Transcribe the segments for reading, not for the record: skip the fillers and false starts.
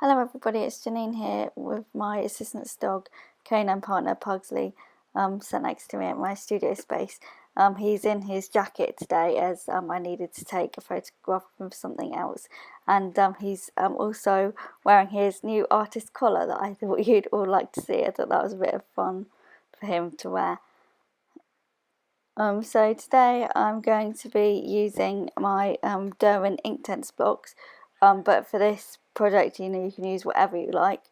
Hello everybody, it's Janine here with my assistant's dog, canine partner Pugsley, sat next to me at my studio space. He's in his jacket today as I needed to take a photograph of something else, and he's also wearing his new artist collar that I thought you'd all like to see. I thought that was a bit of fun for him to wear. So today I'm going to be using my Derwent Inktense blocks, but for this project you can use whatever you like.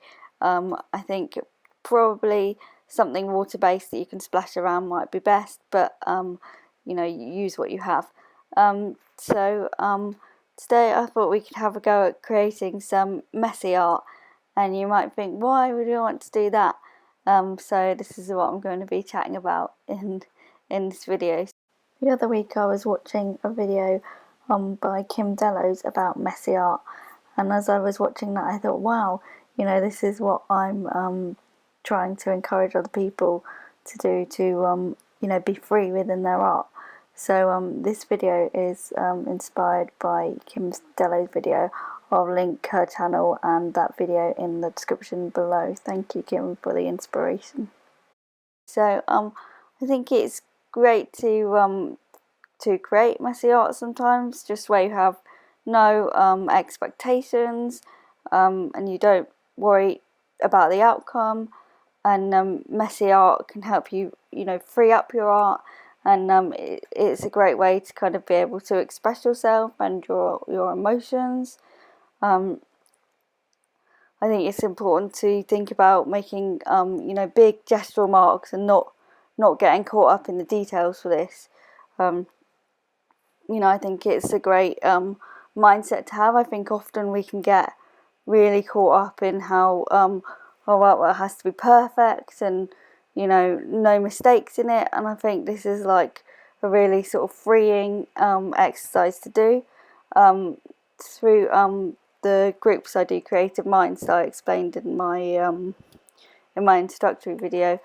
I think probably something water-based that you can splash around might be best, but you use what you have. So today I thought we could have a go at creating some messy art, and you might think, why would you want to do that? So this is what I'm going to be chatting about in this video. The other week I was watching a video by Dellow about messy art, and as I was watching that I thought, wow, this is what I'm trying to encourage other people to do, to be free within their art. So this video is inspired by Kim Dellow's video. I'll link her channel and that video in the description below. Thank you, Kim, for the inspiration. So I think it's great to create messy art sometimes, just where you have no expectations, and you don't worry about the outcome. And messy art can help you, free up your art, and it's a great way to kind of be able to express yourself and your emotions. I think it's important to think about making big gestural marks and not getting caught up in the details for this. I think it's a great mindset to have. I think often we can get really caught up in how our artwork has to be perfect and no mistakes in it, and I think this is like a really sort of freeing exercise to do through the groups I do, Creative Minds, that I explained in my introductory video.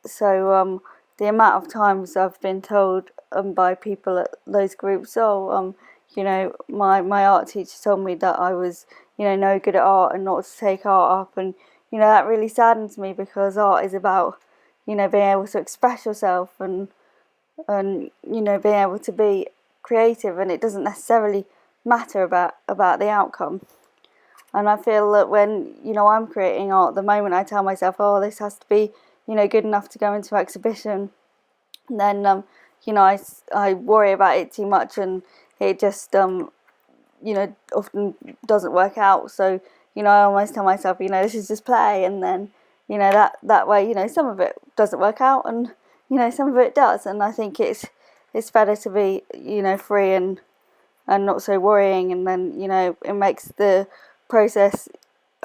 So the amount of times I've been told by people at those groups, my art teacher told me that I was no good at art and not to take art up, and that really saddens me, because art is about being able to express yourself and being able to be creative, and it doesn't necessarily matter about the outcome. And I feel that when I'm creating art, the moment I tell myself, oh, this has to be good enough to go into an exhibition, then I worry about it too much, and it just often doesn't work out. So I almost tell myself, this is just play, and then that way some of it doesn't work out, and some of it does. And I think it's better to be free and not so worrying, and then it makes the process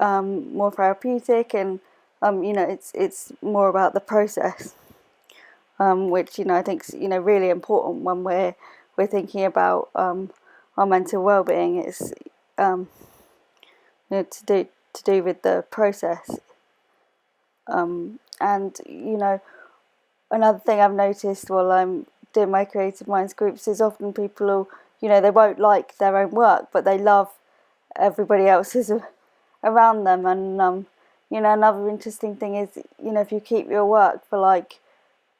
more therapeutic, and it's more about the process, which I think is really important when we're thinking about our mental well-being. It's to do with the process, and another thing I've noticed while I'm doing my Creative Minds groups is often people will they won't like their own work, but they love everybody else's around them. And another interesting thing is if you keep your work for like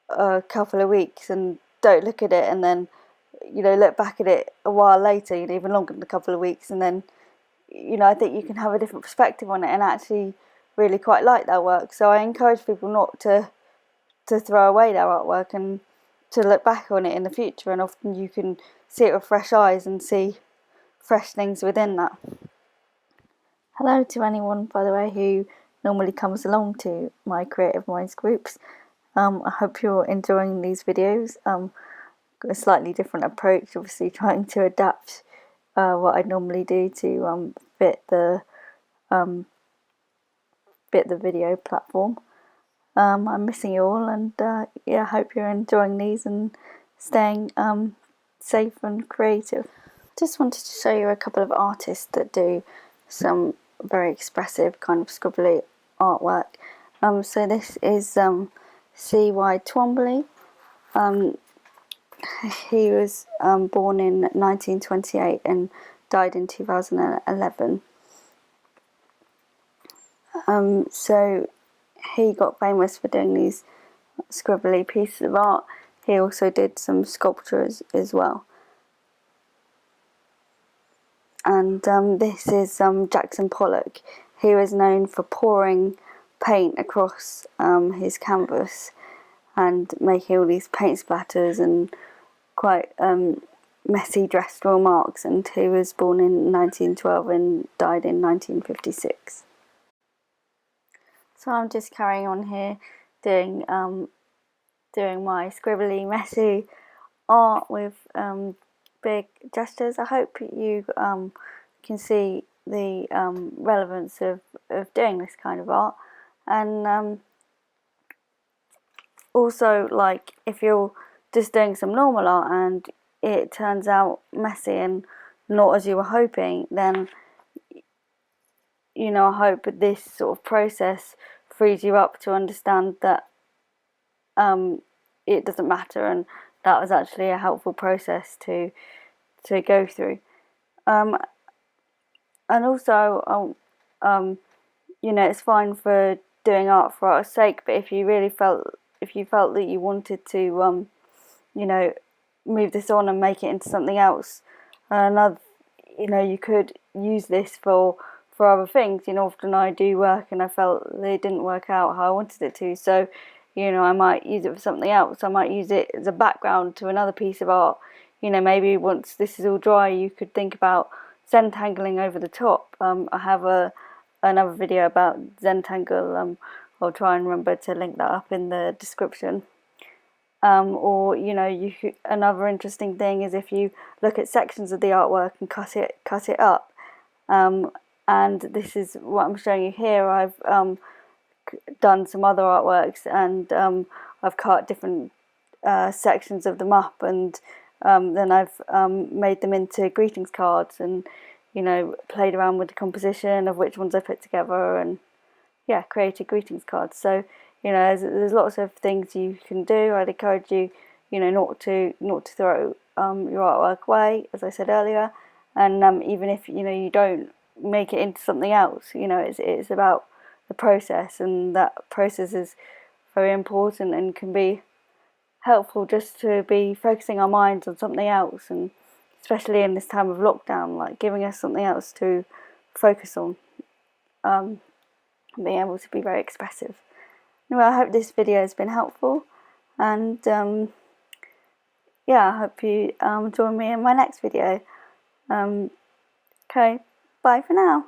a couple of weeks and don't look at it, and then look back at it a while later, even longer than a couple of weeks, and then I think you can have a different perspective on it and actually really quite like that work. So I encourage people not to throw away their artwork, and to look back on it in the future, and often you can see it with fresh eyes and see fresh things within that. Hello to anyone, by the way, who normally comes along to my Creative Minds groups. I hope you're enjoying these videos. Got a slightly different approach, obviously trying to adapt what I normally do to fit the video platform. I'm missing you all, and I hope you're enjoying these and staying safe and creative. Just wanted to show you a couple of artists that do some very expressive kind of scribbly artwork. So this is C.Y. Twombly. He was born in 1928 and died in 2011. So he got famous for doing these scribbly pieces of art. He also did some sculptures as well. And this is Jackson Pollock. He was known for pouring paint across his canvas and making all these paint splatters and quite messy gestural marks, and he was born in 1912 and died in 1956. So I'm just carrying on here doing my scribbly, messy art with big gestures. I hope you can see the relevance of doing this kind of art, and also, like, if you're just doing some normal art and it turns out messy and not as you were hoping, then I hope that this sort of process frees you up to understand that it doesn't matter, and that was actually a helpful process to go through. And also, it's fine for doing art for art's sake, but if you felt that you wanted to, move this on and make it into something else, you could use this for other things. Often I do work and I felt they didn't work out how I wanted it to, so I might use it for something else. I might use it as a background to another piece of art. Maybe once this is all dry, you could think about Zentangling over the top. I have another video about Zentangle. I'll try and remember to link that up in the description. Or another interesting thing is if you look at sections of the artwork and cut it up. And this is what I'm showing you here. I've done some other artworks, and I've cut different sections of them up, and then I've made them into greetings cards, and played around with the composition of which ones I put together, and created greetings cards. So there's lots of things you can do. I'd encourage you not to throw your artwork away, as I said earlier, and even if you don't make it into something else, it's about the process, and that process is very important and can be helpful just to be focusing our minds on something else, and especially in this time of lockdown, like giving us something else to focus on, and being able to be very expressive. Anyway, I hope this video has been helpful, and I hope you join me in my next video. Okay, bye for now.